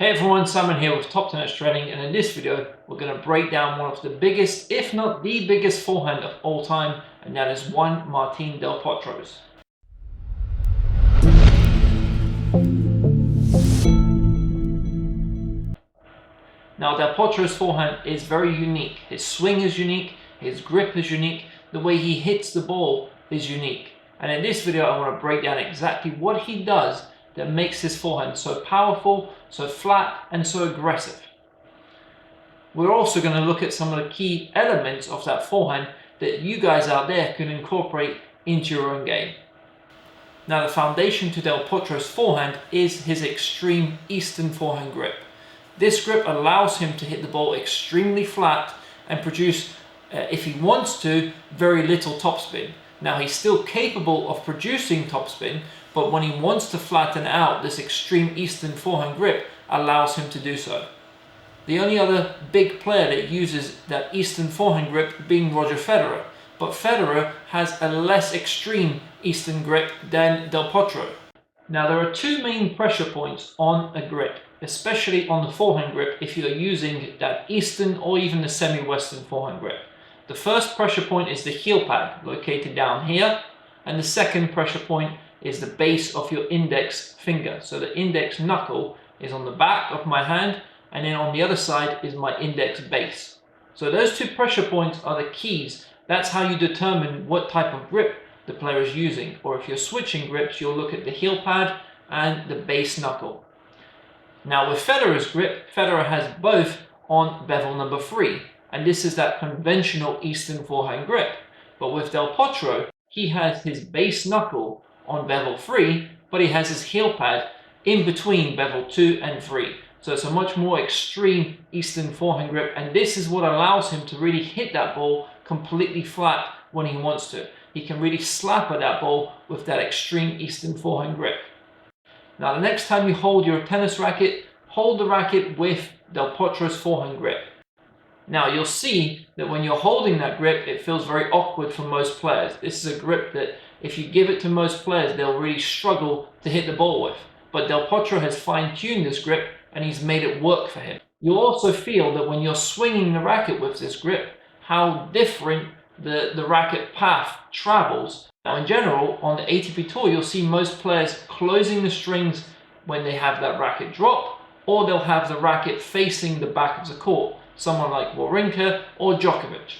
Hey everyone, Simon here with Top Tennis Training, and in this video we're going to break down one of the biggest, if not the biggest forehand of all time, and that is Juan Martin Del Potro's. Now Del Potro's forehand is very unique. His swing is unique, his grip is unique, the way he hits the ball is unique. And in this video I want to break down exactly what he does that makes his forehand so powerful, so flat, and so aggressive. We're also going to look at some of the key elements of that forehand that you guys out there can incorporate into your own game. Now, the foundation to Del Potro's forehand is his extreme Eastern forehand grip. This grip allows him to hit the ball extremely flat and produce, if he wants to, very little topspin. Now, he's still capable of producing topspin, but when he wants to flatten out, this extreme Eastern forehand grip allows him to do so. The only other big player that uses that Eastern forehand grip being Roger Federer, but Federer has a less extreme Eastern grip than Del Potro. Now, there are two main pressure points on a grip, especially on the forehand grip if you're using that Eastern or even the semi-Western forehand grip. The first pressure point is the heel pad, located down here, and the second pressure point is the base of your index finger. So the index knuckle is on the back of my hand, and then on the other side is my index base. So those two pressure points are the keys. That's how you determine what type of grip the player is using. Or if you're switching grips, you'll look at the heel pad and the base knuckle. Now with Federer's grip, Federer has both on bevel number 3, and this is that conventional Eastern forehand grip. But with Del Potro, he has his base knuckle on bevel 3, but he has his heel pad in between bevel 2 and 3. So it's a much more extreme Eastern forehand grip, and this is what allows him to really hit that ball completely flat when he wants to. He can really slap at that ball with that extreme Eastern forehand grip. Now the next time you hold your tennis racket, hold the racket with Del Potro's forehand grip. Now you'll see that when you're holding that grip, it feels very awkward for most players. This is a grip that if you give it to most players, they'll really struggle to hit the ball with. But Del Potro has fine-tuned this grip and he's made it work for him. You'll also feel that when you're swinging the racket with this grip, how different the racket path travels. Now in general, on the ATP Tour, you'll see most players closing the strings when they have that racket drop, or they'll have the racket facing the back of the court. Someone like Wawrinka or Djokovic.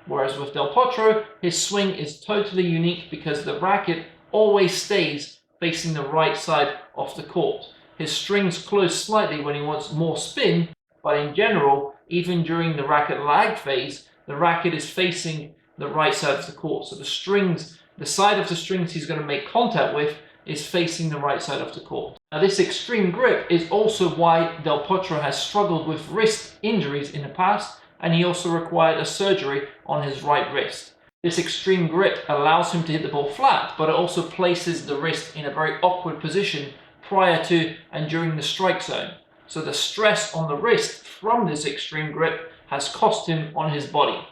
Whereas with Del Potro, his swing is totally unique because the racket always stays facing the right side of the court. His strings close slightly when he wants more spin, but in general, even during the racket lag phase, the racket is facing the right side of the court. So the strings, the side of the strings he's going to make contact with is facing the right side of the court. Now this extreme grip is also why Del Potro has struggled with wrist injuries in the past, and he also required a surgery on his right wrist. This extreme grip allows him to hit the ball flat, but it also places the wrist in a very awkward position prior to and during the strike zone. So the stress on the wrist from this extreme grip has cost him on his body.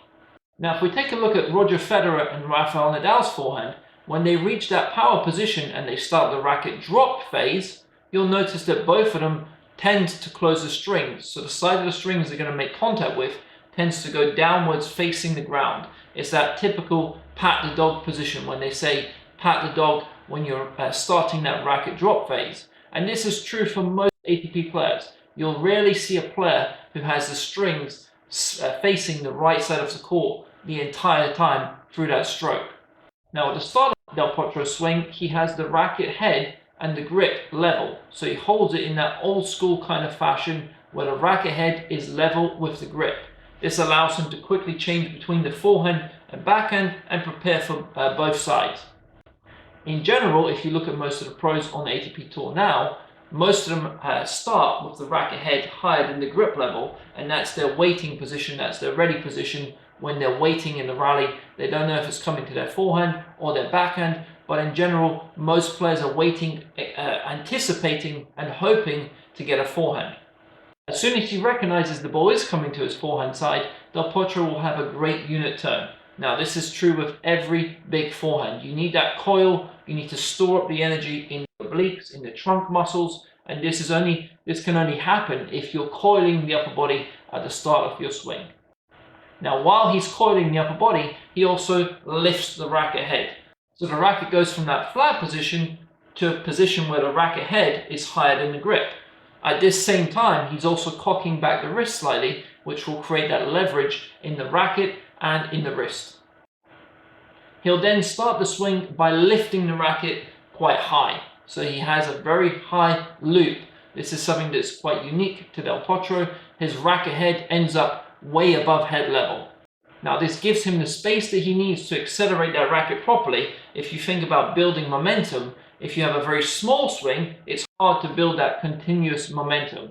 Now if we take a look at Roger Federer and Rafael Nadal's forehand, when they reach that power position and they start the racket drop phase, you'll notice that both of them tend to close the strings. So the side of the strings they're going to make contact with tends to go downwards facing the ground. It's that typical pat the dog position when they say pat the dog when you're starting that racket drop phase. And this is true for most ATP players. You'll rarely see a player who has the strings facing the right side of the court the entire time through that stroke. Now at the start of Del Potro's swing, he has the racket head and the grip level. So he holds it in that old school kind of fashion where the racket head is level with the grip. This allows him to quickly change between the forehand and backhand and prepare for both sides. In general, if you look at most of the pros on the ATP Tour now, most of them start with the racket head higher than the grip level, and that's their waiting position, that's their ready position. When they're waiting in the rally, they don't know if it's coming to their forehand or their backhand, but in general, most players are waiting, anticipating and hoping to get a forehand. As soon as he recognizes the ball is coming to his forehand side, Del Potro will have a great unit turn. Now this is true with every big forehand. You need that coil, you need to store up the energy in the obliques, in the trunk muscles, And this can only happen if you're coiling the upper body at the start of your swing. Now, while he's coiling the upper body, he also lifts the racket head. So the racket goes from that flat position to a position where the racket head is higher than the grip. At this same time, he's also cocking back the wrist slightly, which will create that leverage in the racket and in the wrist. He'll then start the swing by lifting the racket quite high. So he has a very high loop. This is something that's quite unique to Del Potro. His racket head ends up way above head level. Now this gives him the space that he needs to accelerate that racket properly. If you think about building momentum, if you have a very small swing, it's hard to build that continuous momentum.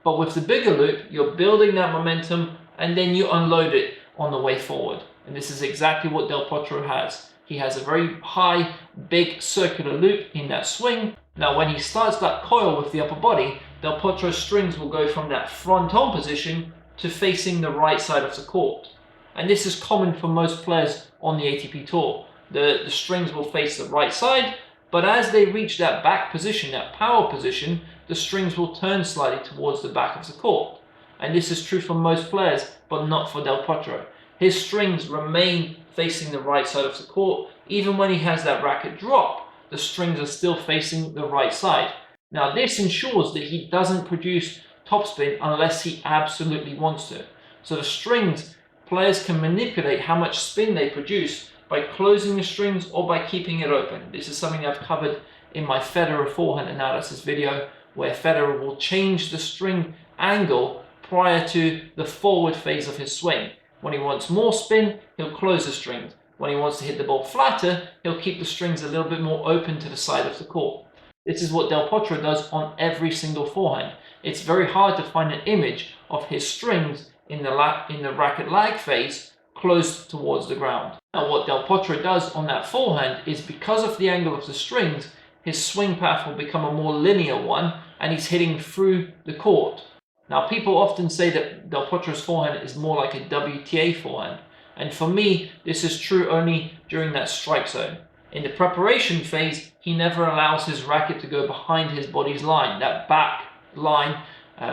But with the bigger loop, you're building that momentum and then you unload it on the way forward. And this is exactly what Del Potro has. He has a very high, big circular loop in that swing. Now when he starts that coil with the upper body, Del Potro's strings will go from that front-on position to facing the right side of the court. And this is common for most players on the ATP Tour. The strings will face the right side, but as they reach that back position, that power position, the strings will turn slightly towards the back of the court. And this is true for most players, but not for Del Potro. His strings remain facing the right side of the court. Even when he has that racket drop, the strings are still facing the right side. Now this ensures that he doesn't produce topspin unless he absolutely wants to. So the strings, players can manipulate how much spin they produce by closing the strings or by keeping it open. This is something I've covered in my Federer forehand analysis video, where Federer will change the string angle prior to the forward phase of his swing. When he wants more spin, he'll close the strings. When he wants to hit the ball flatter, he'll keep the strings a little bit more open to the side of the court. This is what Del Potro does on every single forehand. It's very hard to find an image of his strings in the racket lag phase close towards the ground. Now what Del Potro does on that forehand is, because of the angle of the strings, his swing path will become a more linear one and he's hitting through the court. Now people often say that Del Potro's forehand is more like a WTA forehand, and for me this is true only during that strike zone. In the preparation phase, he never allows his racket to go behind his body's line, that back line,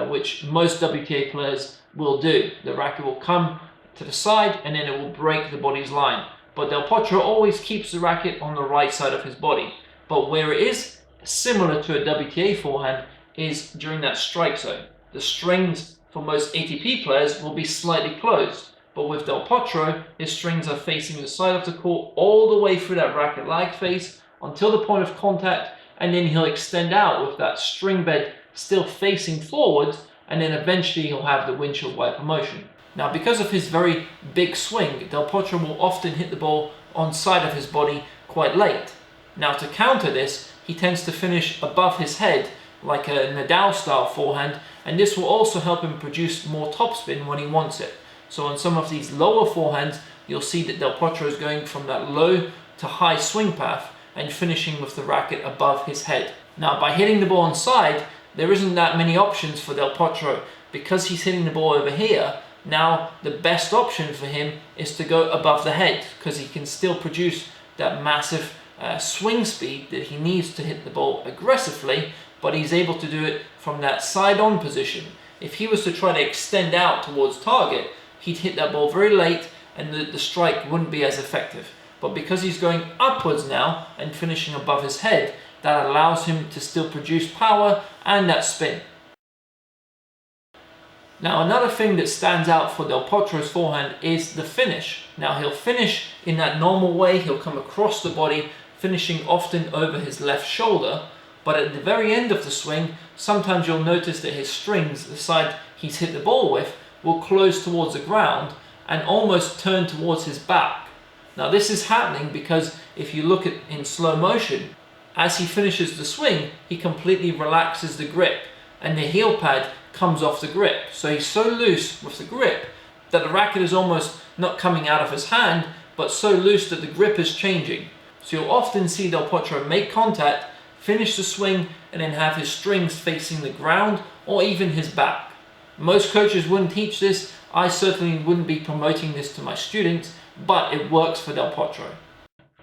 which most WTA players will do. The racket will come to the side and then it will break the body's line. But Del Potro always keeps the racket on the right side of his body. But where it is similar to a WTA forehand is during that strike zone. The strings for most ATP players will be slightly closed. But with Del Potro, his strings are facing the side of the court all the way through that racket lag phase until the point of contact, and then he'll extend out with that string bed still facing forwards, and then eventually he'll have the windshield wiper motion. Now because of his very big swing, Del Potro will often hit the ball on side of his body quite late. Now to counter this, he tends to finish above his head like a Nadal style forehand, and this will also help him produce more topspin when he wants it. So on some of these lower forehands, you'll see that Del Potro is going from that low to high swing path and finishing with the racket above his head. Now by hitting the ball on side, there isn't that many options for Del Potro. Because he's hitting the ball over here, now the best option for him is to go above the head, because he can still produce that massive swing speed that he needs to hit the ball aggressively, but he's able to do it from that side-on position. If he was to try to extend out towards target, he'd hit that ball very late and the strike wouldn't be as effective. But because he's going upwards now and finishing above his head, that allows him to still produce power and that spin. Now another thing that stands out for Del Potro's forehand is the finish. Now he'll finish in that normal way, he'll come across the body, finishing often over his left shoulder, but at the very end of the swing, sometimes you'll notice that his strings, the side he's hit the ball with, will close towards the ground and almost turn towards his back. Now this is happening because if you look at in slow motion, as he finishes the swing, he completely relaxes the grip and the heel pad comes off the grip. So he's so loose with the grip that the racket is almost not coming out of his hand, but so loose that the grip is changing. So you'll often see Del Potro make contact, finish the swing, and then have his strings facing the ground or even his back. Most coaches wouldn't teach this. I certainly wouldn't be promoting this to my students, but it works for Del Potro.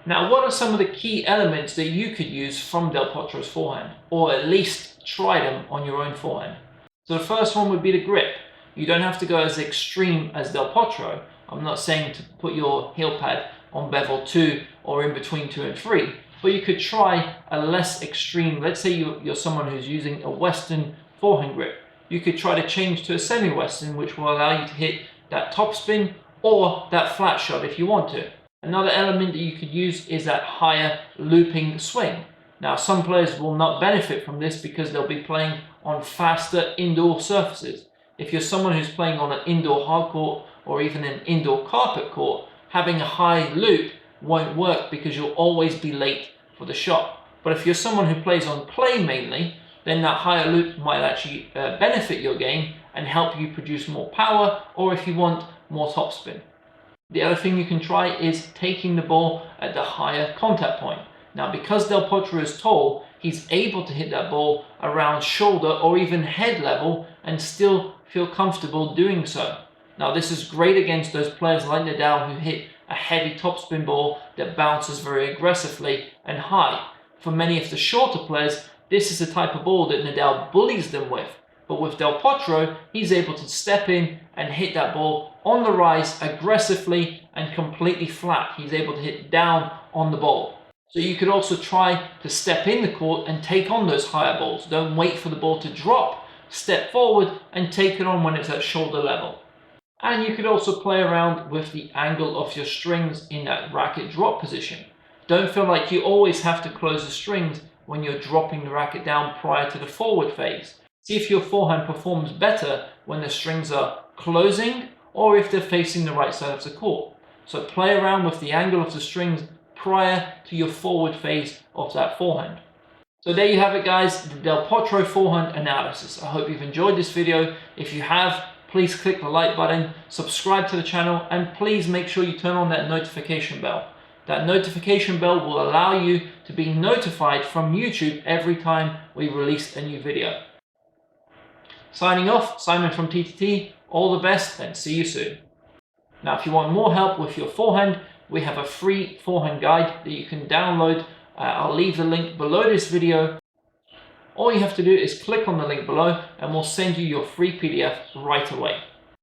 Now, what are some of the key elements that you could use from Del Potro's forehand, or at least try them on your own forehand. So the first one would be the grip. You don't have to go as extreme as Del Potro. I'm not saying to put your heel pad on bevel 2 or in between 2 and 3, but you could try a less extreme. Let's say you're someone who's using a Western forehand grip. You could try to change to a semi-Western, which will allow you to hit that topspin or that flat shot if you want to. Another element that you could use is that higher looping swing. Now, some players will not benefit from this because they'll be playing on faster indoor surfaces. If you're someone who's playing on an indoor hard court or even an indoor carpet court, having a high loop won't work because you'll always be late for the shot. But if you're someone who plays on clay mainly, then that higher loop might actually benefit your game and help you produce more power, or if you want, more topspin. The other thing you can try is taking the ball at the higher contact point. Now, because Del Potro is tall, he's able to hit that ball around shoulder or even head level and still feel comfortable doing so. Now, this is great against those players like Nadal who hit a heavy topspin ball that bounces very aggressively and high. For many of the shorter players, this is the type of ball that Nadal bullies them with. But with Del Potro, he's able to step in and hit that ball on the rise aggressively and completely flat. He's able to hit down on the ball. So you could also try to step in the court and take on those higher balls. Don't wait for the ball to drop. Step forward and take it on when it's at shoulder level. And you could also play around with the angle of your strings in that racket drop position. Don't feel like you always have to close the strings when you're dropping the racket down prior to the forward phase. See if your forehand performs better when the strings are closing or if they're facing the right side of the court. So play around with the angle of the strings prior to your forward phase of that forehand. So there you have it, guys, the Del Potro Forehand Analysis. I hope you've enjoyed this video. If you have, please click the like button, subscribe to the channel, and please make sure you turn on that notification bell. That notification bell will allow you to be notified from YouTube every time we release a new video. Signing off, Simon from TTT. All the best and see you soon. Now, if you want more help with your forehand, we have a free forehand guide that you can download. I'll leave the link below this video. All you have to do is click on the link below and we'll send you your free PDF right away.